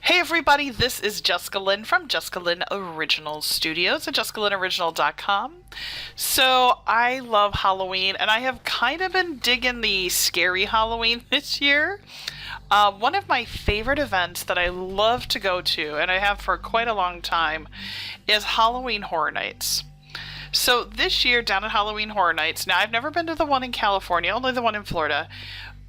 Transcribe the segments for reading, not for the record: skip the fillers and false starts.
Hey everybody, this is Jessica Lynn from Jessica Lynn Original Studios at JessicaLynnOriginal.com. So I love Halloween and I have kind of been digging the scary Halloween this year. One of my favorite events that I love to go to, and I have for quite a long time, is Halloween Horror Nights. So this year down at Halloween Horror Nights, now I've never been to the one in California, only the one in Florida,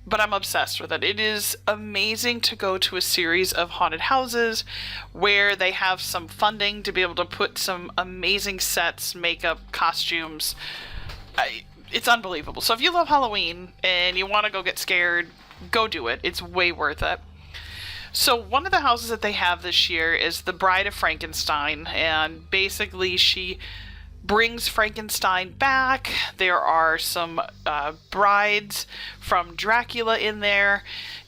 but I'm obsessed with it. It is amazing to go to a series of haunted houses where they have some funding to be able to put some amazing sets, makeup, costumes. It's unbelievable. So if you love Halloween and you want to go get scared, go do it. It's way worth it. So one of the houses that they have this year is the Bride of Frankenstein, and basically she brings Frankenstein back. There are some brides from Dracula in there.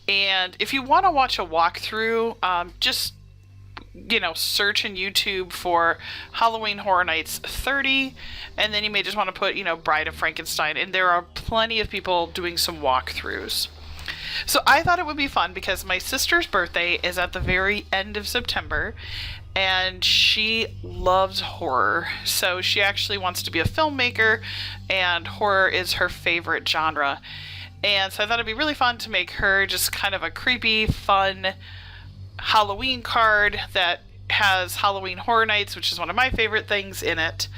And if you want to watch a walkthrough, just, search in YouTube for Halloween Horror Nights 30. And then you may just want to put, Bride of Frankenstein. And there are plenty of people doing some walkthroughs. So I thought it would be fun because my sister's birthday is at the very end of September. And she loves horror, so she actually wants to be a filmmaker, and horror is her favorite genre. And so I thought it'd be really fun to make her just kind of a creepy, fun Halloween card that has Halloween Horror Nights, which is one of my favorite things, in it.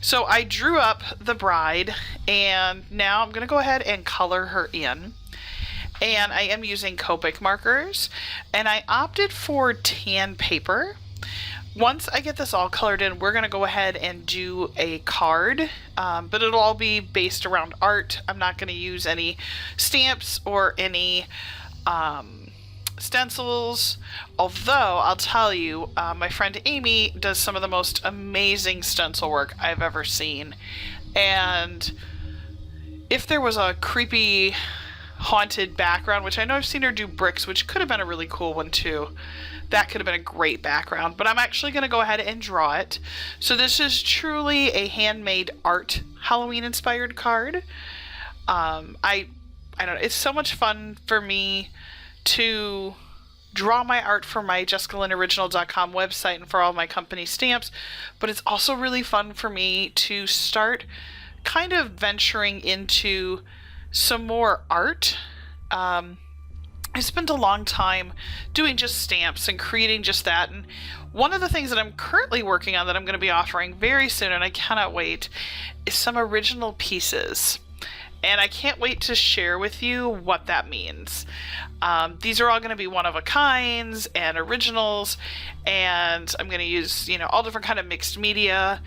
So I drew up the bride, and now I'm going to go ahead and color her in. And I am using Copic markers, and I opted for tan paper. Once I get this all colored in, we're going to go ahead and do a card, but it'll all be based around art. I'm not going to use any stamps or any stencils, although I'll tell you, my friend Amy does some of the most amazing stencil work I've ever seen. And if there was a creepy haunted background, which I know I've seen her do bricks, which could have been a really cool one too. That could have been a great background, but I'm actually going to go ahead and draw it. So this is truly a handmade art Halloween inspired card. I don't know, it's so much fun for me to draw my art for my JessicaLynnOriginal.com website and for all my company stamps, but it's also really fun for me to start kind of venturing into some more art. I spent a long time doing just stamps and creating just that, and one of the things that I'm currently working on that I'm going to be offering very soon, and I cannot wait, is some original pieces. And I can't wait to share with you what that means. These are all going to be one-of-a-kinds and originals, and I'm going to use, all different kind of mixed media.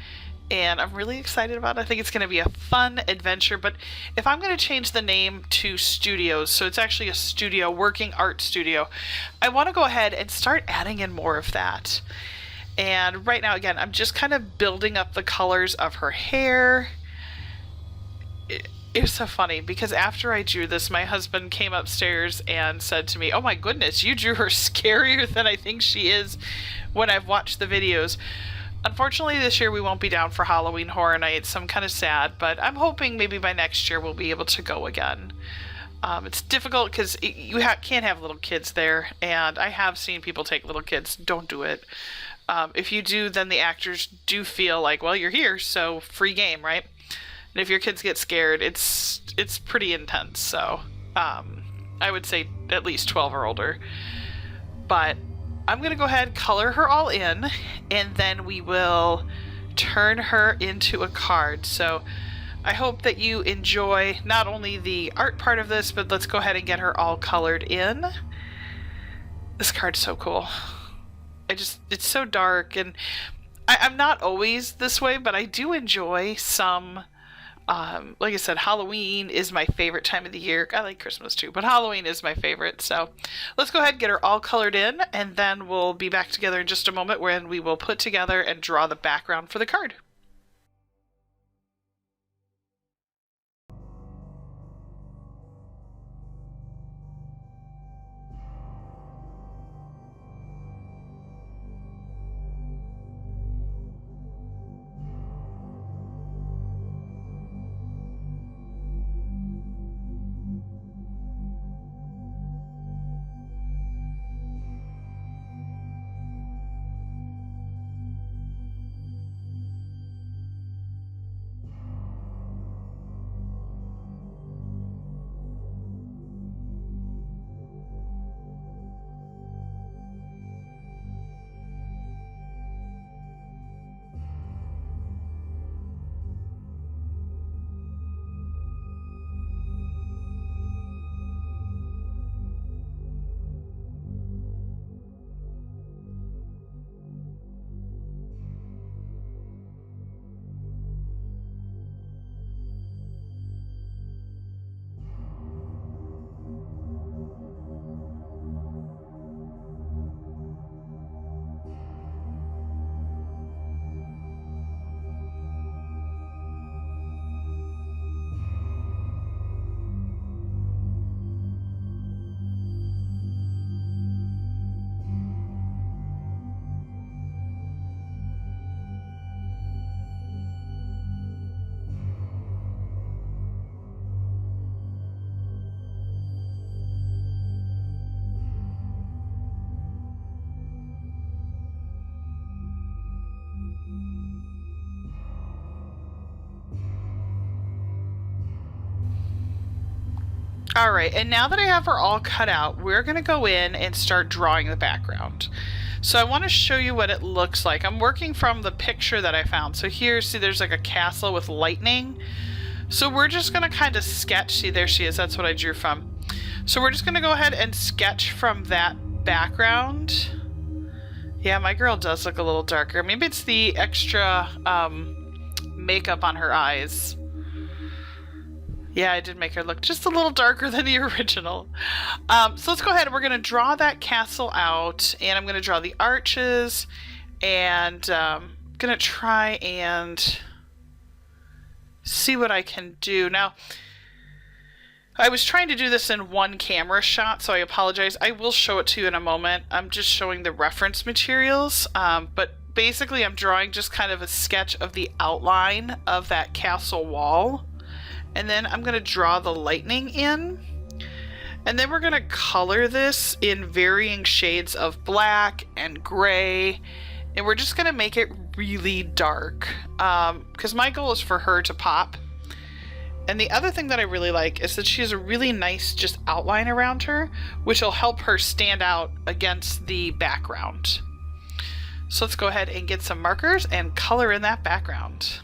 And I'm really excited about it. I think it's going to be a fun adventure, but if I'm going to change the name to studios, so it's actually a studio, working art studio, I want to go ahead and start adding in more of that. And right now, again, I'm just kind of building up the colors of her hair. It was so funny because after I drew this, my husband came upstairs and said to me, "Oh my goodness, you drew her scarier than I think she is when I've watched the videos." Unfortunately, this year we won't be down for Halloween Horror Nights, so I'm kind of sad, but I'm hoping maybe by next year we'll be able to go again. It's difficult because you can't have little kids there, and I have seen people take little kids. Don't do it. If you do, then the actors do feel like, well, you're here, so free game, right? And if your kids get scared, it's pretty intense, so I would say at least 12 or older. But I'm going to go ahead, color her all in, and then we will turn her into a card. So I hope that you enjoy not only the art part of this, but let's go ahead and get her all colored in. This card's so cool. It's so dark, and I'm not always this way, but I do enjoy some. Like I said, Halloween is my favorite time of the year. I like Christmas too, but Halloween is my favorite. So let's go ahead and get her all colored in, and then we'll be back together in just a moment when we will put together and draw the background for the card. All right, and now that I have her all cut out, we're going to go in and start drawing the background. So I want to show you what it looks like. I'm working from the picture that I found. So here, see, there's like a castle with lightning. So we're just going to kind of sketch. See, there she is. That's what I drew from. So we're just going to go ahead and sketch from that background. Yeah, my girl does look a little darker. Maybe it's the extra makeup on her eyes. Yeah, I did make her look just a little darker than the original. So let's go ahead and we're going to draw that castle out. And I'm going to draw the arches. And I'm going to try and see what I can do. Now, I was trying to do this in one camera shot, so I apologize. I will show it to you in a moment. I'm just showing the reference materials. But basically, I'm drawing just kind of a sketch of the outline of that castle wall. And then I'm going to draw the lightning in. And then we're going to color this in varying shades of black and gray. And we're just going to make it really dark. Because my goal is for her to pop. And the other thing that I really like is that she has a really nice just outline around her, which will help her stand out against the background. So let's go ahead and get some markers and color in that background.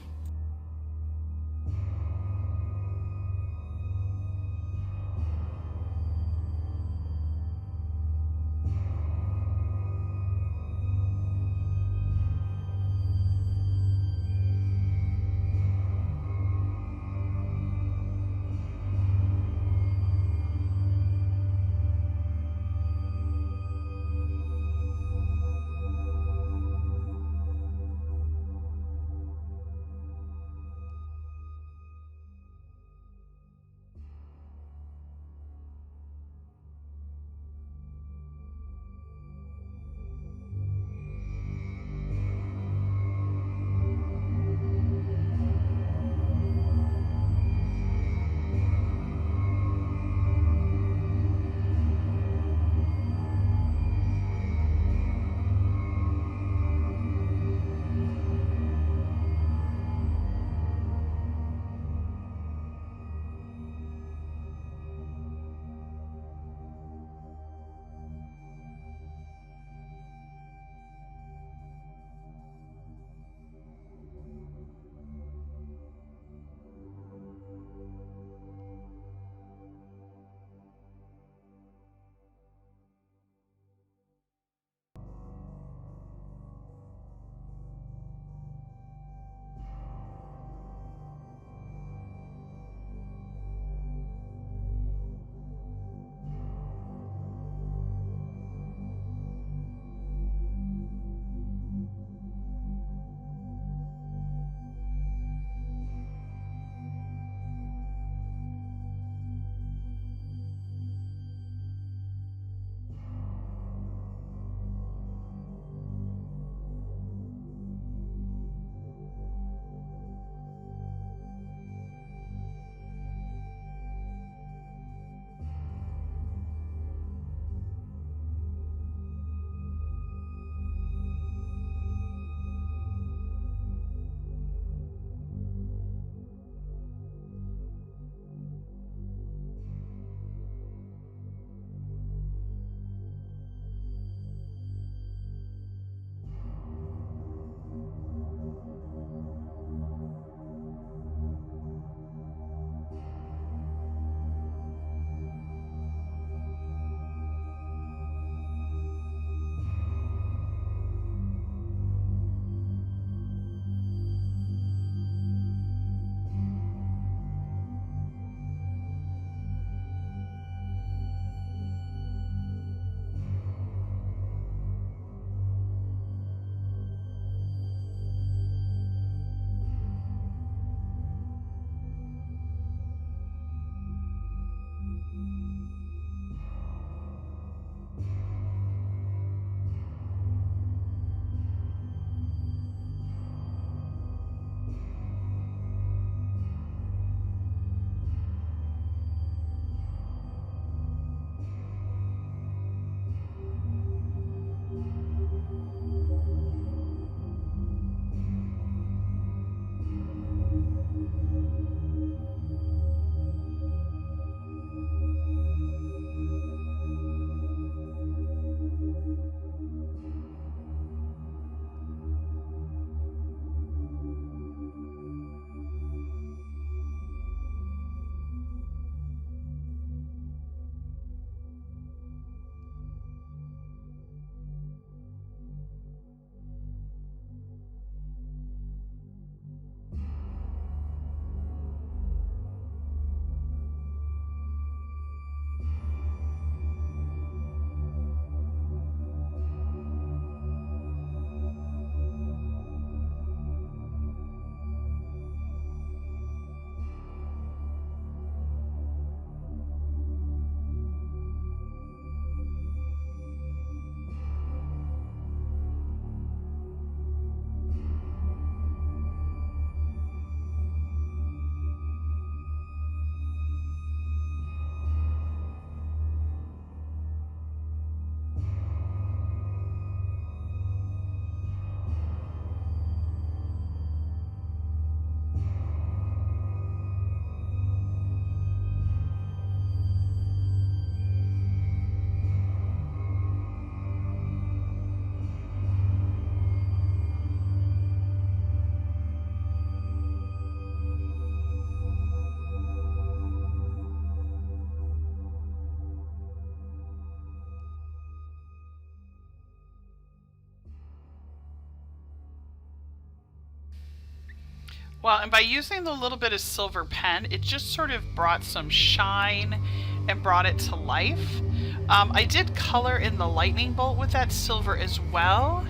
Well, and by using the little bit of silver pen, it just sort of brought some shine and brought it to life. I did color in the lightning bolt with that silver as well.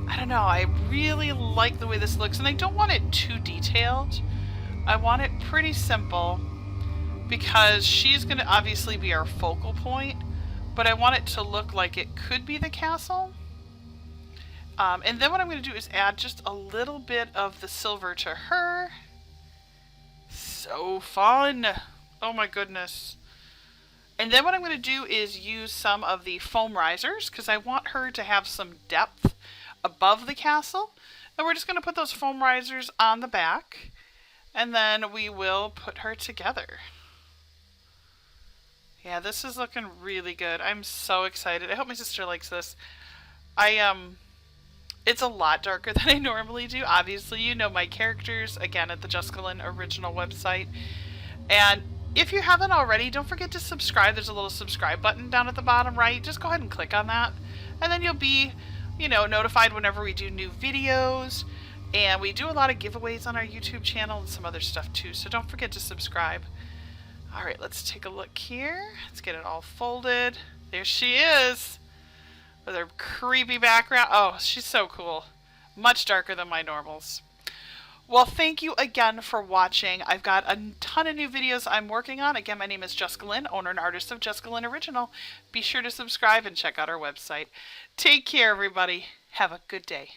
I don't know, I really like the way this looks, and I don't want it too detailed. I want it pretty simple because she's going to obviously be our focal point, but I want it to look like it could be the castle. And then what I'm going to do is add just a little bit of the silver to her. So fun! Oh my goodness. And then what I'm going to do is use some of the foam risers because I want her to have some depth above the castle. And we're just going to put those foam risers on the back, and then we will put her together. Yeah, this is looking really good. I'm so excited. I hope my sister likes this. It's a lot darker than I normally do. Obviously, you know my characters, again, at the Jessica Lynn Original website. And if you haven't already, don't forget to subscribe. There's a little subscribe button down at the bottom right. Just go ahead and click on that. And then you'll be, notified whenever we do new videos. And we do a lot of giveaways on our YouTube channel and some other stuff too. So don't forget to subscribe. All right, let's take a look here. Let's get it all folded. There she is with her creepy background. Oh, she's so cool. Much darker than my normals. Well, thank you again for watching. I've got a ton of new videos I'm working on. Again, my name is Jessica Lynn, owner and artist of Jessica Lynn Original. Be sure to subscribe and check out our website. Take care, everybody. Have a good day.